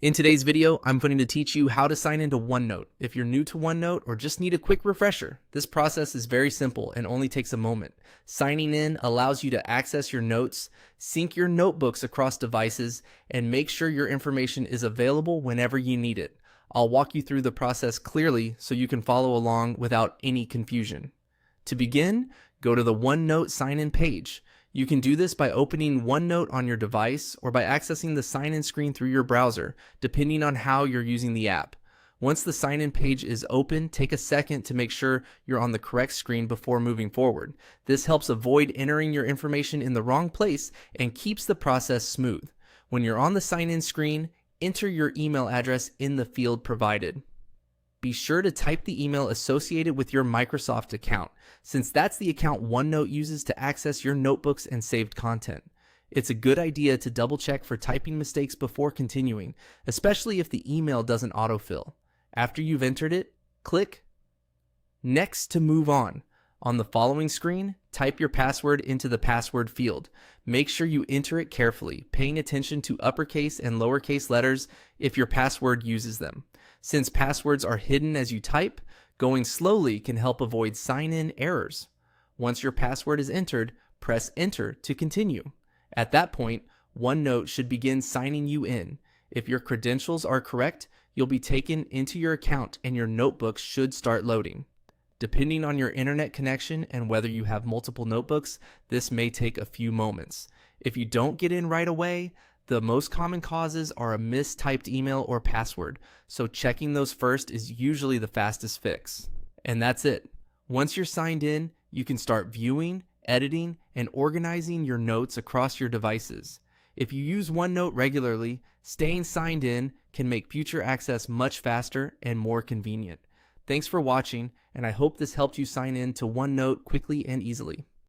In today's video, I'm going to teach you how to sign into OneNote. If you're new to OneNote or just need a quick refresher, this process is very simple and only takes a moment. Signing in allows you to access your notes, sync your notebooks across devices, and make sure your information is available whenever you need it. I'll walk you through the process clearly so you can follow along without any confusion. To begin, go to the OneNote sign-in page. You can do this by opening OneNote on your device or by accessing the sign-in screen through your browser, depending on how you're using the app. Once the sign-in page is open, take a second to make sure you're on the correct screen before moving forward. This helps avoid entering your information in the wrong place and keeps the process smooth. When you're on the sign-in screen, enter your email address in the field provided. Be sure to type the email associated with your Microsoft account, since that's the account OneNote uses to access your notebooks and saved content. It's a good idea to double check for typing mistakes before continuing, especially if the email doesn't autofill. After you've entered it, click Next to move on. On the following screen, type your password into the password field. Make sure you enter it carefully, paying attention to uppercase and lowercase letters if your password uses them. Since passwords are hidden as you type, going slowly can help avoid sign-in errors. Once your password is entered, press Enter to continue. At that point, OneNote should begin signing you in. If your credentials are correct, you'll be taken into your account and your notebooks should start loading. Depending on your internet connection and whether you have multiple notebooks, this may take a few moments. If you don't get in right away, the most common causes are a mistyped email or password, so checking those first is usually the fastest fix. And that's it. Once you're signed in, you can start viewing, editing, and organizing your notes across your devices. If you use OneNote regularly, staying signed in can make future access much faster and more convenient. Thanks for watching, and I hope this helped you sign in to OneNote quickly and easily.